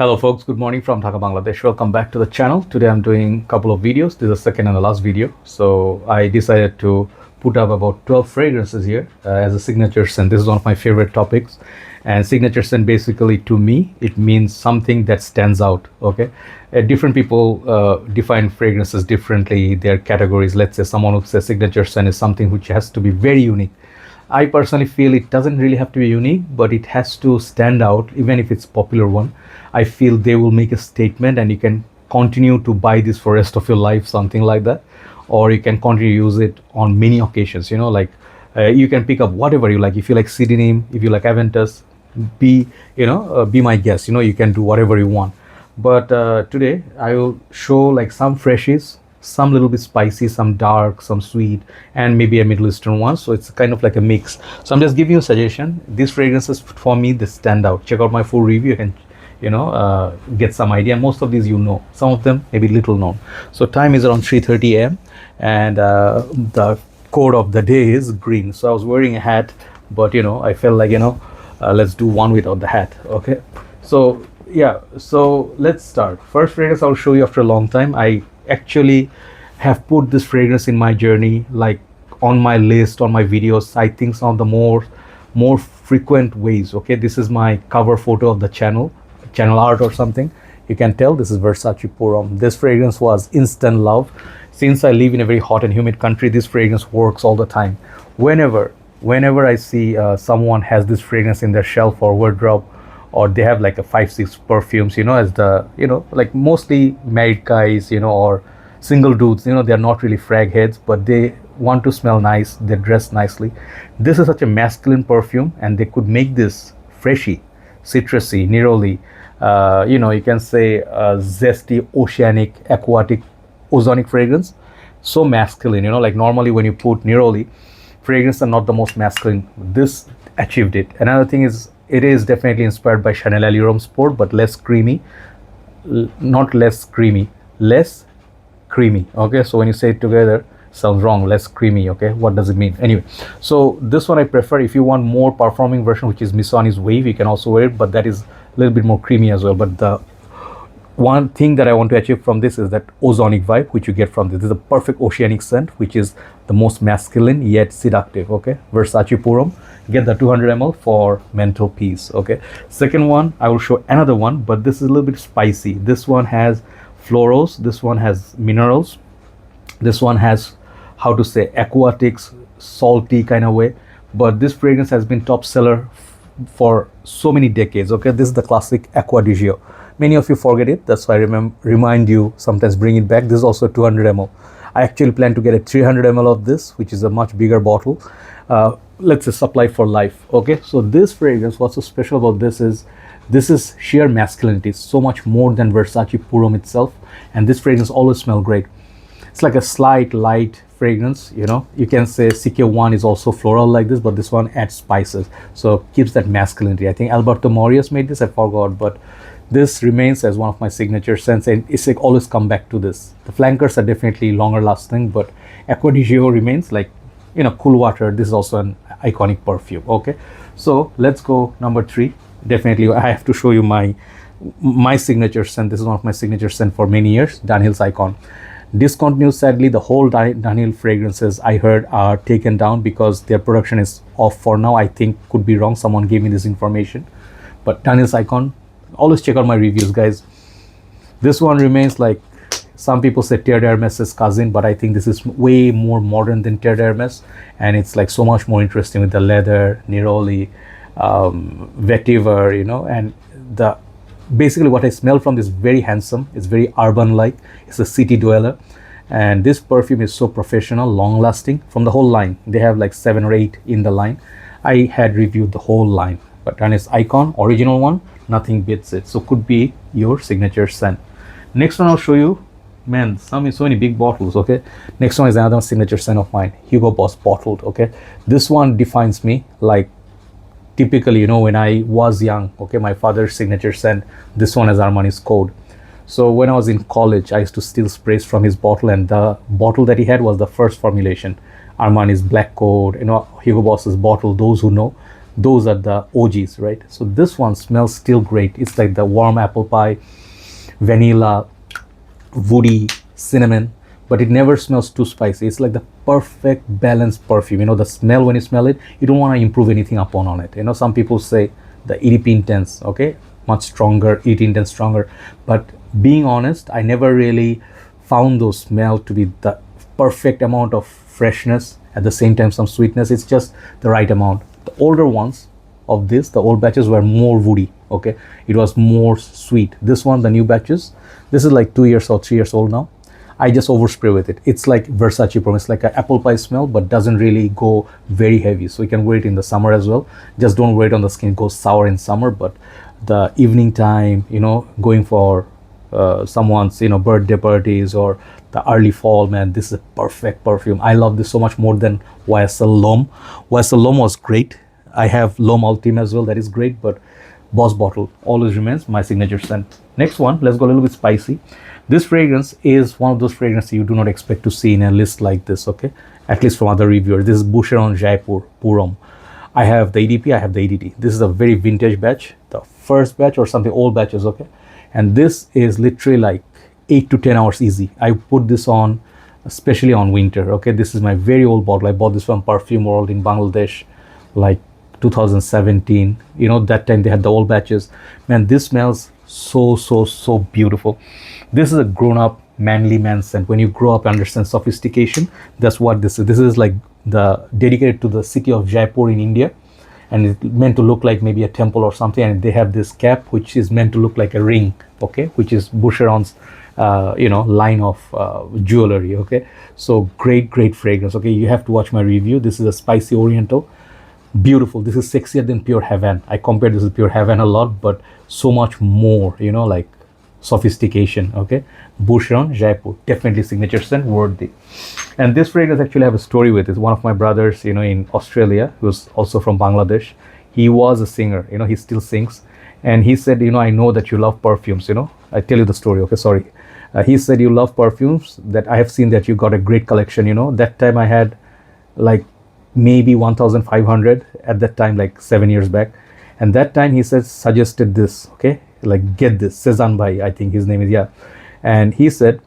Hello folks, good morning from Dhaka, Bangladesh. Welcome back to the channel. Today I'm doing a couple of videos. This is the second and the last video. So I decided to put up about 12 fragrances here as a signature scent. This is one of my favorite topics. And signature scent basically to me, it means something that stands out, okay? Different people define fragrances differently, their categories. Let's say someone who says signature scent is something which has to be very unique. I personally feel it doesn't really have to be unique, but it has to stand out, even if it's popular one. I feel they will make a statement and you can continue to buy this for rest of your life, something like that. Or you can continue to use it on many occasions, like you can pick up whatever you like. If you like Pseudonym, if you like Aventus, be my guest, you can do whatever you want. But today I will show like some freshies, some little bit spicy, some dark, some sweet, and maybe a Middle Eastern one. So it's kind of like a mix. So I'm just giving you a suggestion. These fragrances for me, they stand out. Check out my full review. You can get some idea. Most of these some of them maybe little known. So time is around 3:30 a.m. and the code of the day is green. So I was wearing a hat, but I felt like let's do one without the hat. Okay, so yeah, so let's start. First fragrance I'll show you after a long time. I actually have put this fragrance in my journey, like on my list, on my videos. I think some of the more frequent ways. Okay, this is my cover photo of the channel art or something. You can tell this is Versace Purum. This fragrance was instant love. Since I live in a very hot and humid country, this fragrance works all the time. Whenever I see someone has this fragrance in their shelf or wardrobe, or they have like a 5-6 perfumes, as the like mostly married guys, or single dudes, they're not really frag heads, but they want to smell nice, they dress nicely. This is such a masculine perfume, and they could make this freshy, citrusy, neroli, you can say zesty, oceanic, aquatic, ozonic fragrance. So masculine, like normally when you put neroli, fragrance are not the most masculine. This achieved it. Another thing is, it is definitely inspired by Chanel Allure Sport, but less creamy. Not less creamy, less creamy. Okay, so when you say it together, sounds wrong. Less creamy. Okay, what does it mean? Anyway, so this one I prefer. If you want more performing version, which is Missoni's Wave, you can also wear it, but that is a little bit more creamy as well. But the one thing that I want to achieve from this is that ozonic vibe which you get from this. This is a perfect oceanic scent, which is the most masculine yet seductive. Okay, Versace Purum. Get the 200 ml for mental peace. Okay, second one I will show another one, but this is a little bit spicy. This one has florals, this one has minerals, this one has, how to say, aquatics, salty kind of way. But this fragrance has been top seller for so many decades. Okay, this is the classic Acqua di Parma. Many of you forget it, that's why I remind you, sometimes bring it back. This is also 200 ml. I actually plan to get a 300 ml of this, which is a much bigger bottle. Let's say supply for life. Okay, so this fragrance, what's so special about this is sheer masculinity, so much more than Versace Purum itself. And this fragrance always smells great. It's like a slight light fragrance. You can say CK1 is also floral like this, but this one adds spices, so keeps that masculinity. I think Alberto Morias made this, I forgot, but this remains as one of my signature scents, and it's like always come back to this. The flankers are definitely longer lasting, but Acqua di Parma remains like cool water. This is also an iconic perfume. Okay, so let's go number 3. Definitely I have to show you my signature scent. This is one of my signature scent for many years, Dunhill Icon. Discontinued, sadly. The whole Dunhill fragrances I heard are taken down because their production is off for now. I think, could be wrong, someone gave me this information. But Dunhill Icon, always check out my reviews, guys. This one remains like, some people say Terre d'Hermès' cousin, but I think this is way more modern than Terre d'Hermès, and it's like so much more interesting with the leather, neroli, vetiver, and the basically what I smell from this very handsome. It's very urban like. It's a city dweller, and this perfume is so professional, long lasting. From the whole line, they have like 7 or 8 in the line. I had reviewed the whole line, but Dunhill Icon, original one, nothing beats it. So could be your signature scent. Next one I'll show you. Man, so many big bottles. Okay, next one is another signature scent of mine, Hugo Boss bottled. Okay, this one defines me. Like typically, when I was young, okay, my father's signature scent, this one is Armani's Code. So when I was in college, I used to steal sprays from his bottle, and the bottle that he had was the first formulation, Armani's Black Code, Hugo Boss's bottle. Those who know, those are the OGs, right? So this one smells still great. It's like the warm apple pie, vanilla, woody, cinnamon, but it never smells too spicy. It's like the perfect balanced perfume. You know, the smell, when you smell it, you don't want to improve anything upon on it. You know, some people say the EDP intense, okay, much stronger, EDP intense stronger, but being honest, I never really found those smell to be the perfect amount of freshness, at the same time some sweetness. It's just the right amount. The older ones of this, the old batches, were more woody, okay, it was more sweet. This one, the new batches, this is like 2 years or 3 years old now, I just overspray with it. It's like Versace Parfum. It's like an apple pie smell, but doesn't really go very heavy. So you can wear it in the summer as well. Just don't wear it on the skin. It goes sour in summer, but the evening time, you know, going for someone's, you know, birthday parties or the early fall, man, this is a perfect perfume. I love this so much more than YSL L'Homme. YSL L'Homme was great. I have L'Homme Ultime as well. That is great, but Boss Bottle always remains my signature scent. Next one, let's go a little bit spicy. This fragrance is one of those fragrances you do not expect to see in a list like this, okay? At least from other reviewers. This is Boucheron Jaipur, Pour Homme. I have the EDP, I have the EDT. This is a very vintage batch, the first batch or something, old batches, okay? And this is literally like 8 to 10 hours easy. I put this on, especially on winter, okay? This is my very old bottle. I bought this from Perfume World in Bangladesh, like 2017. You know, that time they had the old batches. Man, this smells so beautiful. This is a grown-up manly man scent. When you grow up and understand sophistication, that's what this is. This is like the dedicated to the city of Jaipur in India, and it's meant to look like maybe a temple or something, and they have this cap which is meant to look like a ring, okay, which is Boucheron's you know, line of jewelry, okay? So great fragrance, okay? You have to watch my review. This is a spicy oriental, beautiful. This is sexier than Pure Heaven. I compare this with Pure Heaven a lot, but so much more, you know, like sophistication, okay? Boucheron Jaipur, definitely signature scent, worthy. And this fragrance actually have a story with it. One of my brothers, you know, in Australia, who's also from Bangladesh, he was a singer, you know, he still sings, and he said, you know, I know that you love perfumes, you know. I tell you the story, okay, sorry. He said, you love perfumes, that I have seen that you got a great collection, you know. That time I had like maybe 1,500 at that time, like 7 years back. And that time he said, suggested this, okay, like get this, Sezan Bhai, I think his name is, yeah. And he said,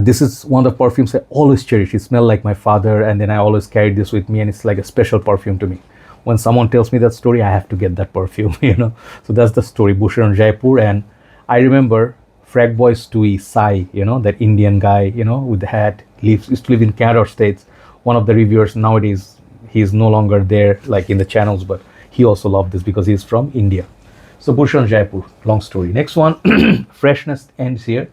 this is one of the perfumes I always cherish. It smelled like my father, and then I always carried this with me, and it's like a special perfume to me. When someone tells me that story, I have to get that perfume, you know. So that's the story, Boucheron Jaipur. And I remember Fragboy Stewie Sai, you know, that Indian guy, you know, with the hat, used to live in Canada States. One of the reviewers nowadays, he's no longer there, like in the channels, but he also loved this because he's from India. So Boucheron Jaipur, long story. Next one, freshness ends here.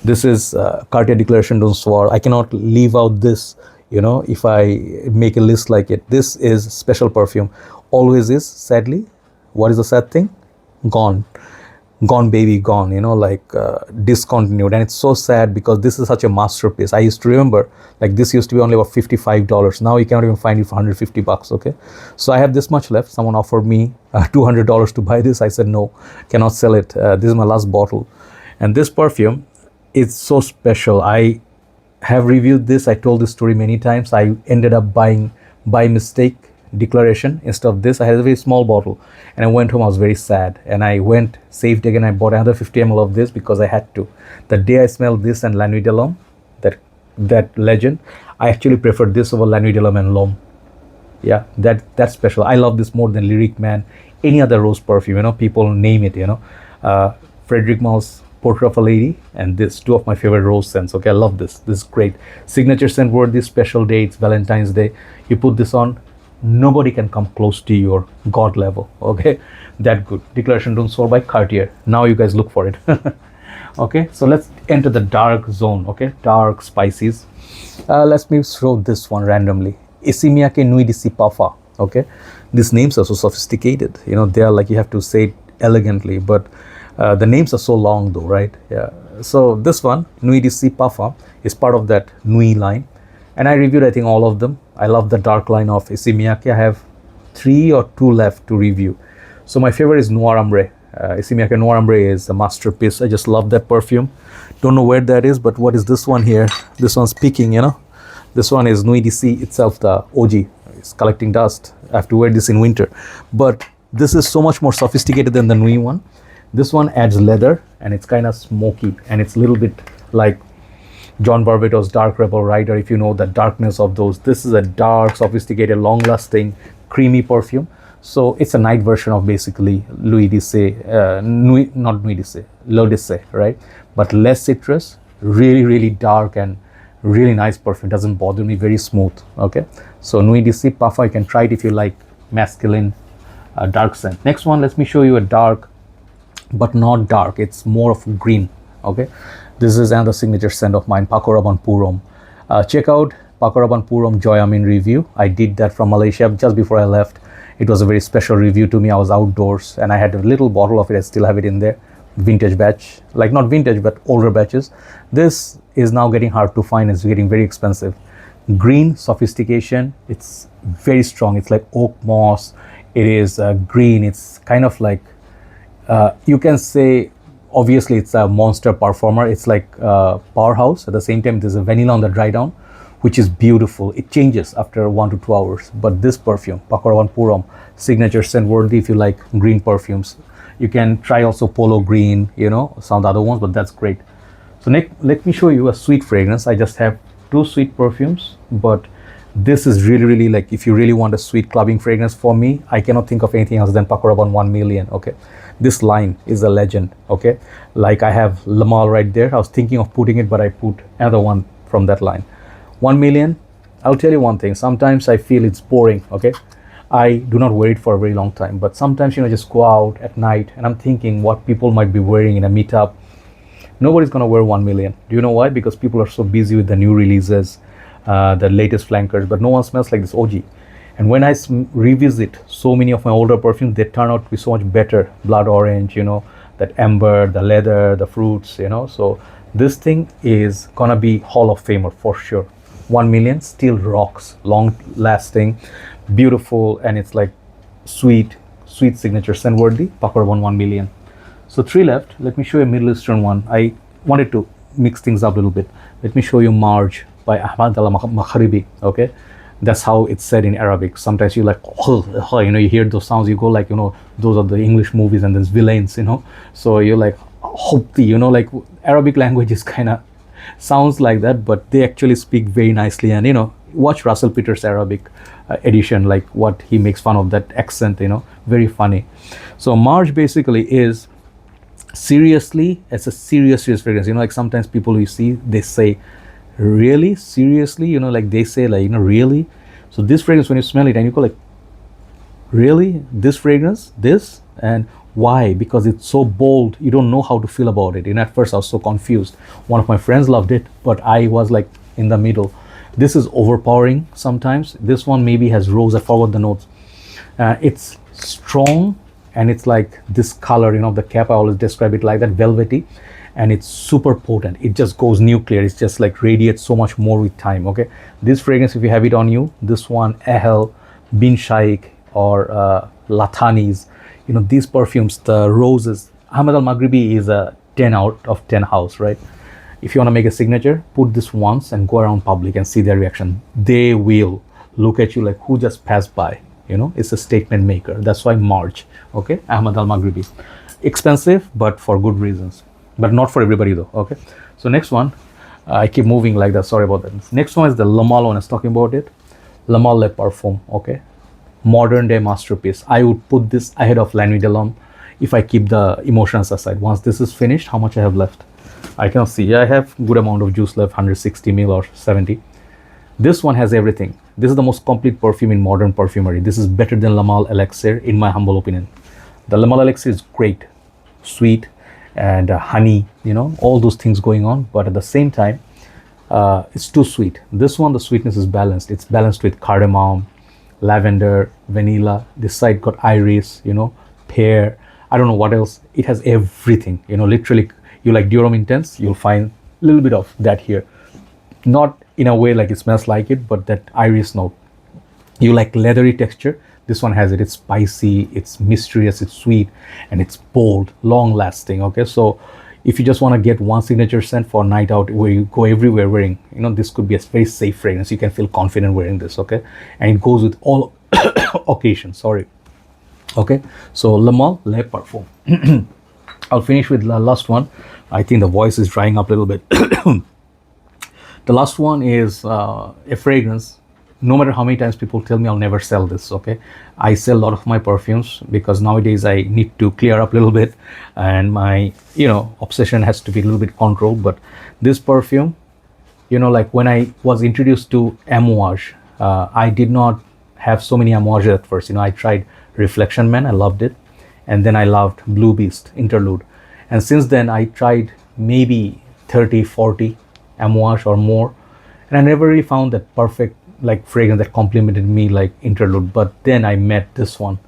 This is Cartier Declaration Soir. I cannot leave out this, you know, if I make a list like it. This is special perfume. Always is, sadly. What is the sad thing? Gone. Gone baby gone, you know, like discontinued. And it's so sad because this is such a masterpiece. I used to remember, like, this used to be only about $55. Now you cannot even find it for 150 bucks, okay? So I have this much left. Someone offered me $200 to buy this. I said no, cannot sell it. This is my last bottle. And this perfume is so special. I have reviewed this. I told this story many times. I ended up buying by mistake Declaration instead of this. I had a very small bottle, and I went home. I was very sad, and I went, saved again. I bought another 50 ml of this because I had to. The day I smelled this and La Nuit de l'Homme, that legend, I actually preferred this over La Nuit de l'Homme and L'Homme. Yeah, that's special. I love this more than Lyric Man, any other rose perfume, you know, people name it, you know. Frederic Malle's Portrait of a Lady, and this, two of my favorite rose scents. Okay, I love this. This is great. Signature scent worthy, special day. It's Valentine's Day. You put this on, nobody can come close to your god level, okay? That good. Declaration Soir by Cartier. Now you guys look for it. Okay, so let's enter the dark zone, okay? Dark spices. Let me throw this one randomly. Isimiake Nuit de Parfum, okay? These names are so sophisticated, you know, they are like, you have to say it elegantly, but the names are so long though, right? Yeah. So this one, Nuit de Parfum, is part of that Nuit line. And I reviewed, I think, all of them. I love the dark line of Isimiake. I have 3 or 2 left to review. So my favorite is Noir Ambre. Isimiake Noir Ambre is a masterpiece. I just love that perfume. Don't know where that is, but what is this one here? This one's peaking, you know. This one is Nuit de itself, the OG. it's collecting dust. I have to wear this in winter. But this is so much more sophisticated than the Nuit one. This one adds leather and it's kind of smoky and it's a little bit like John Barbados Dark Rebel Rider, if you know the darkness of those. This is a dark, sophisticated, long-lasting, creamy perfume. So it's a night version of basically Louis Disse, Nuit, not Nuit Disse, L'Eau Disse, right? But less citrus, really, really dark and really nice perfume. Doesn't bother me, very smooth, okay? So Nuit Disse Puffa, you can try it if you like masculine dark scent. Next one, let me show you a dark, but not dark. It's more of green, okay? This is another signature scent of mine, Pakaraban Purum. Check out Pakaraban Purum Joy Amin review. I did that from Malaysia just before I left. It was a very special review to me. I was outdoors and I had a little bottle of it. I still have it in there. Vintage batch, like not vintage, but older batches. This is now getting hard to find. It's getting very expensive. Green sophistication. It's very strong. It's like oak moss. It is green. It's kind of like, you can say, obviously it's a monster performer. It's like powerhouse. At the same time, there's a vanilla on the dry down, which is beautiful. It changes after 1 to 2 hours. But this perfume, Pakaraban Purum, signature scent worthy if you like green perfumes. You can try also Polo Green, you know, some of the other ones, but that's great. So next, let me show you a sweet fragrance. I just have 2 sweet perfumes, but this is really, really like, if you really want a sweet clubbing fragrance, for me, I cannot think of anything else than Pakaraban 1 million, okay? This line is a legend, okay? Like I have Le Male right there. I was thinking of putting it, but I put another one from that line. 1 million, I'll tell you one thing. Sometimes I feel it's boring, okay? I do not wear it for a very long time, but sometimes, you know, just go out at night and I'm thinking what people might be wearing in a meetup. Nobody's gonna wear 1 million. Do you know why? Because people are so busy with the new releases, the latest flankers, but no one smells like this OG. And when I revisit so many of my older perfumes, they turn out to be so much better. Blood orange, you know, that amber, the leather, the fruits, you know. So this thing is gonna be Hall of Famer for sure. 1 million still rocks, long lasting, beautiful, and it's like sweet signature scent worthy. Pakaraban 1 million. So 3 left. Let me show you a Middle Eastern one. I wanted to mix things up a little bit. Let me show you Marj by Ahmad al-Maghribi, okay? That's how it's said in Arabic. Sometimes you like, oh, you know, you hear those sounds, you go like, you know, those are the English movies and there's villains, you know. So you're like, hopti, you know, like Arabic language is kind of sounds like that, but they actually speak very nicely. And, you know, watch Russell Peters' Arabic edition, like what he makes fun of that accent, you know, very funny. So Marj basically is seriously, it's a serious fragrance. You know, like sometimes people you see, they say, really, seriously, you know, like they say like, you know, really. So this fragrance, when you smell it and you go like, really, this fragrance, this, and why? Because it's so bold, you don't know how to feel about it. And at first I was so confused. One of my friends loved it, but I was like in the middle. This is overpowering sometimes. This one maybe has rose. I forgot the notes. It's strong and it's like this color, you know, the cap, I always describe it like that, velvety, and it's super potent. It just goes nuclear. It's just like radiates so much more with time, okay? This fragrance, if you have it on you, this one, Ehel, Bin Shaikh, or Lathanis, you know, these perfumes, the roses, Ahmad al-Maghribi is a 10 out of 10 house, right? If you want to make a signature, put this once and go around public and see their reaction. They will look at you like, who just passed by? You know, it's a statement maker. That's why Marj, okay? Ahmad al-Maghribi. Expensive, but for good reasons. But not for everybody though, okay? So next one, I keep moving like that, sorry about that. Next one is the Le Male one I was talking about it. Male Le Parfum, okay? Modern day masterpiece. I would put this ahead of La Nuit de l'Homme if I keep the emotions aside. Once this is finished, how much I have left? I can see, yeah, I have good amount of juice left, 160 ml or 70. This one has everything. This is the most complete perfume in modern perfumery. This is better than Le Male Elixir in my humble opinion. The Le Male Elixir is great, sweet, and honey, you know, all those things going on, but at the same time, it's too sweet. This one, the sweetness is balanced. It's balanced with cardamom, lavender, vanilla. This side got iris, you know, pear. I don't know what else. It has everything, you know, literally. You like Durum Intense, you'll find a little bit of that here. Not in a way like it smells like it, but that iris note. You like leathery texture, this one has it. It's spicy, it's mysterious, it's sweet, and it's bold, long lasting, okay? So if you just want to get one signature scent for a night out where you go everywhere wearing, this could be a very safe fragrance. You can feel confident wearing this, okay? And it goes with all occasions, sorry. Okay, so Male Le Parfum. I'll finish with the last one. I think the voice is drying up a little bit. The last one is a fragrance. No matter how many times people tell me I'll never sell this, okay? I sell a lot of my perfumes because nowadays I need to clear up a little bit, and my, obsession has to be a little bit controlled. But this perfume, like when I was introduced to Amouage, I did not have so many Amouage at first. I tried Reflection Man, I loved it. And then I loved Blue Beast, Interlude. And since then I tried maybe 30, 40 Amouage or more. And I never really found that perfect like fragrance that complemented me like Interlude. But then I met this one.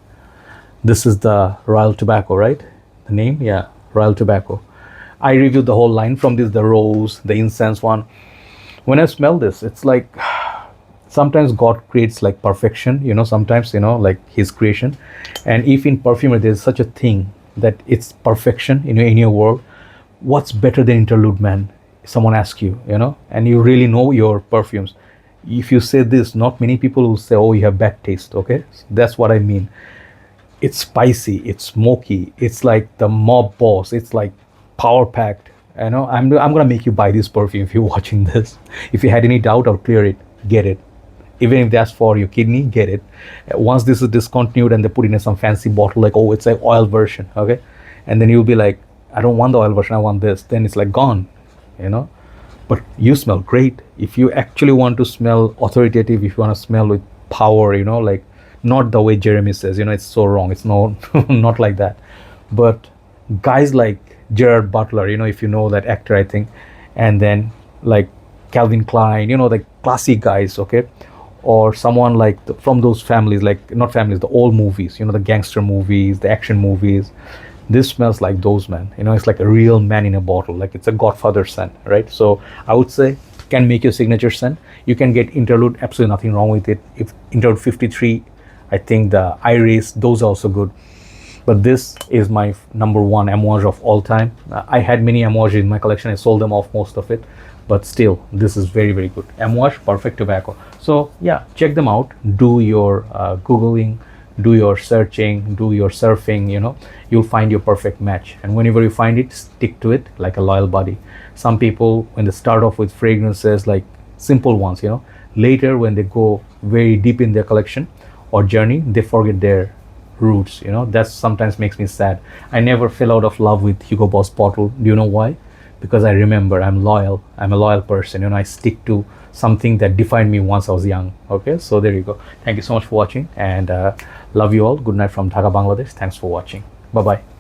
This is the Royal Tobacco, right? The name? Yeah, Royal Tobacco. I reviewed the whole line from this, the rose, the incense one. When I smell this, it's like sometimes God creates like perfection, sometimes, like his creation. And if in perfumery there's such a thing that it's perfection in your world, what's better than Interlude, man? Someone asks you, and you really know your perfumes. If you say this, not many people will say, oh, you have bad taste, okay? So that's what I mean. It's spicy, it's smoky, it's like the mob boss, it's like power packed. I'm gonna make you buy this perfume if you're watching this. If you had any doubt, I'll clear it. Get it. Even if that's for your kidney, get it. Once this is discontinued and they put in some fancy bottle, like, oh, it's an oil version, okay? And then you'll be like, I don't want the oil version, I want this. Then it's like gone, But you smell great. If you actually want to smell authoritative, if you want to smell with power, like not the way Jeremy says, it's so wrong. It's not like that. But guys like Gerard Butler, if you know that actor, I think, and then like Calvin Klein, the classy guys, okay? Or someone like from those families, like not families, the old movies, the gangster movies, the action movies. This smells like those, man. It's like a real man in a bottle, like it's a Godfather scent, right? So I would say can make your signature scent. You can get Interlude, absolutely nothing wrong with it. If Interlude 53, I think the Iris, those are also good. But this is my number one Amouage of all time. I had many Amouage in my collection. I sold them off, most of it. But still, this is very, very good. Amouage, perfect tobacco. So yeah, check them out. Do your Googling, do your searching, do your surfing, you'll find your perfect match. And whenever you find it, stick to it like a loyal buddy. Some people, when they start off with fragrances, like simple ones, later when they go very deep in their collection or journey, they forget their roots, that sometimes makes me sad. I never fell out of love with Hugo Boss bottle. Do you know why? Because I remember I'm a loyal person, I stick to something that defined me once I was young. Okay, so there you go. Thank you so much for watching, and love you all. Good night from Dhaka, Bangladesh. Thanks for watching. Bye bye.